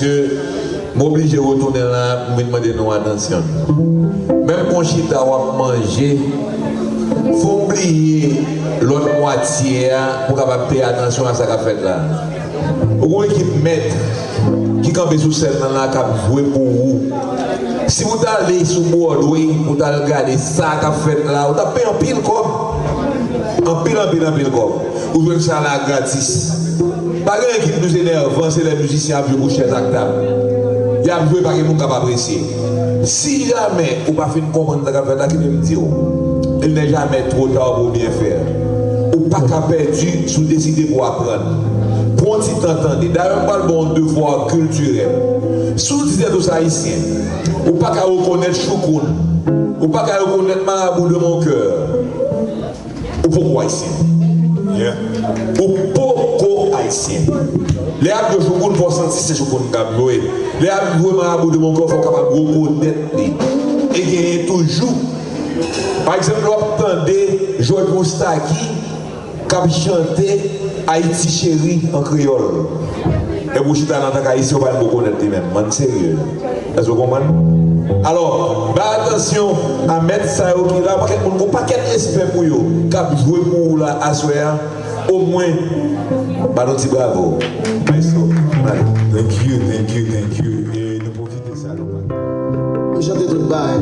monsieur, m'oblige à retourner là, me demander nos attention. Même quand Chita va manger, il faut oublier l'autre moitié pour capable payer attention à ce qu'a fait là. Ou une équipe maître qui campe sous scène là, qui a joué pour vous. Si vous allez sur Broadway, vous allez regarder ça qu'a fait là, vous avez payé un pile comme. En pile comme. Vous jouez ça là gratis. Pas rien qui nous énerve, c'est les musiciens qui jouent chez Actable. Il y a joué par quelqu'un qui n'a apprécié. Si jamais vous ne pouvez pas comprendre ce qu'a fait là, qui me dit, il n'est jamais trop tard pour bien faire. Ou pas qu'à perdu sous décider pour apprendre. Pour un petit entendre. D'ailleurs, on parle bon devoir culturel. Sous le disait aux Haïtiens, ou pas qu'à reconnaître Choukoun, ou pas qu'à reconnaître Marabout de mon cœur. Ou pourquoi Haïtien? Yeah. Ou pourquoi Haïtien? Les actes de Choukoun pour sentir ces Choukoun Gabloué. Les actes de Marabout de mon cœur sont capables de reconnaître. Et gagner toujours. Par exemple, vous entendez Georges Moustaki qui a chanté Haïti chérie en créole. Et vous chita dans ta haïtien, vous ne pouvez pas connaître même. C'est sérieux. Est-ce que vous comprenez? Alors, attention à mettre ça au qui là, parce qu'on n'a pas quel respect pour vous. Qui a joué pour vous là, à soir, au moins, bah, nous bravo. Thank you. Et nous profitons de ça. Nous chantons tout le bail.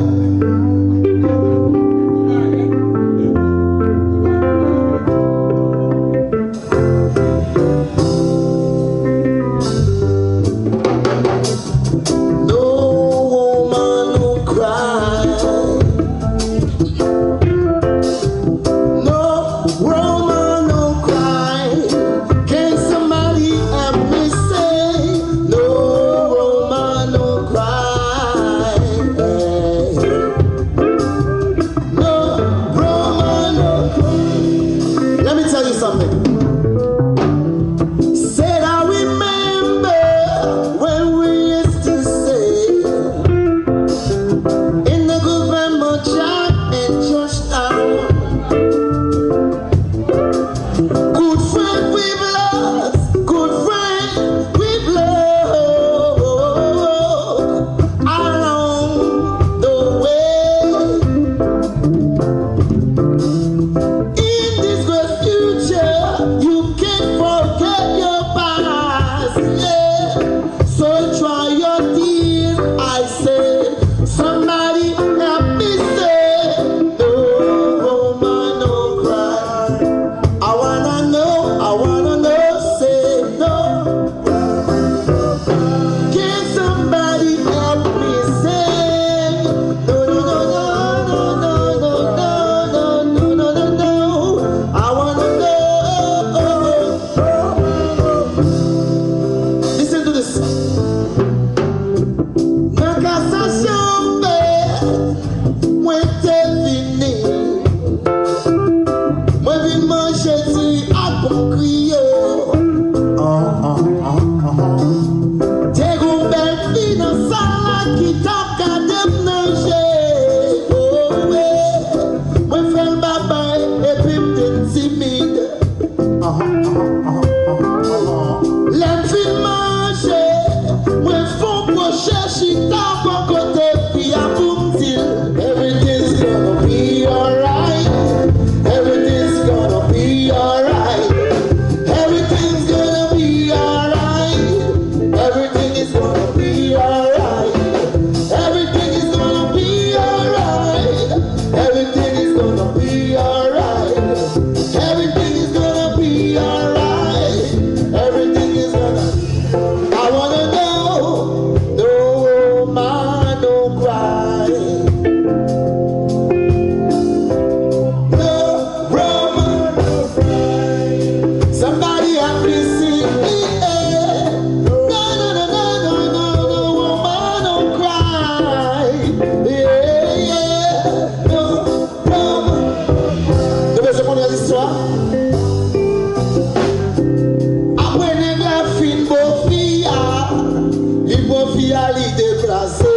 Li déplacé.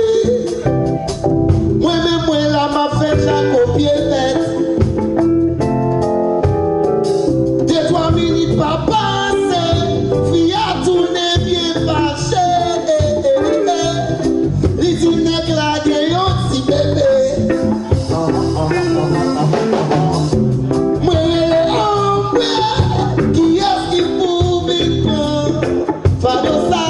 Moi éclater un petit bébé. Moi, les hommes qui est-ce qui pouvait prendre? Fado ça,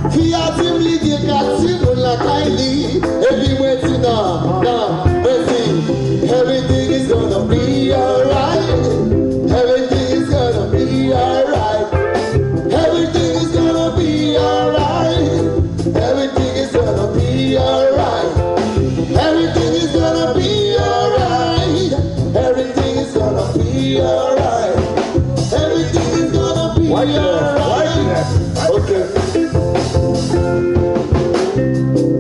fille a dit, me dit qu'à tu pour la Kylie. Et puis moi, tu non, moi, si, everything is gonna be alright. Everything is gonna be alright. Everything is gonna be alright. Everything is gonna be alright. Everything is gonna be alright. Everything is gonna be alright. Everything is gonna be alright. Okay.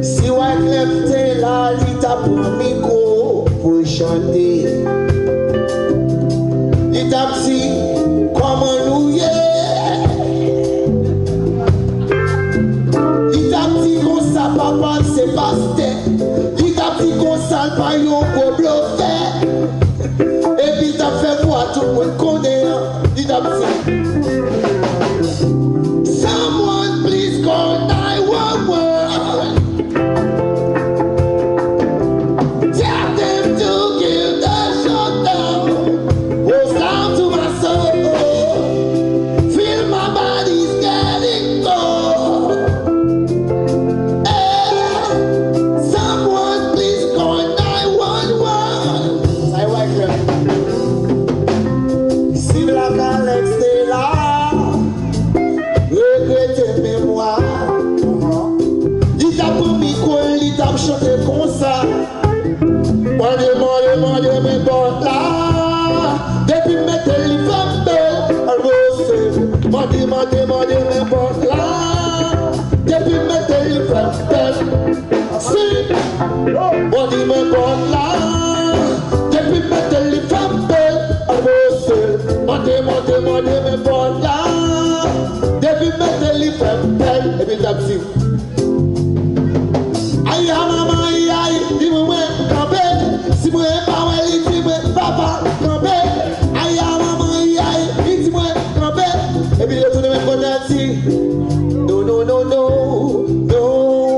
Si Wyclef t'es là, il t'a pour un micro pour chanter. Il t'a dit comment nous y est. Il t'a dit qu'on ça papa c'est pasteur. Il t'a dit qu'on ça pas yon gros bluffé. Et puis il t'a fait voir tout le monde connaît. Il t'a dit someone please call 911. Tell them to give the shutdown. Oh, sound to my soul. Feel my body's getting cold. Hey, someone please call 911. Say Wyclef. Si la Alex t'es là, regrettez mémoire. Il t'a pour micro, il t'a chanté comme ça. Moi, mes bonnes là. Depuis mes téléphones, moi, mes bonnes là. Depuis mes téléphones, si. Moi, mes bonnes là. Depuis mes téléphones, moi, mes bonnes là. Depuis mes téléphones, et puis t'as dit. Aïe, maman, aïe, dis-moi, campé. Si moi, pas ouais, dis-moi, papa, campé. Aïe, maman, aïe, dis-moi, campé. Et puis, le tour de mes potes, dit, no, no, no, no, no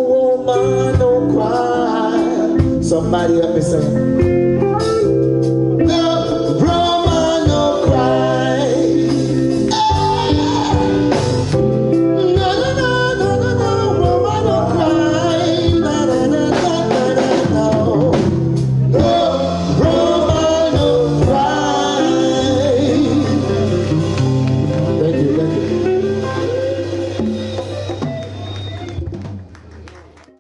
woman, no cry. Somebody help me sing.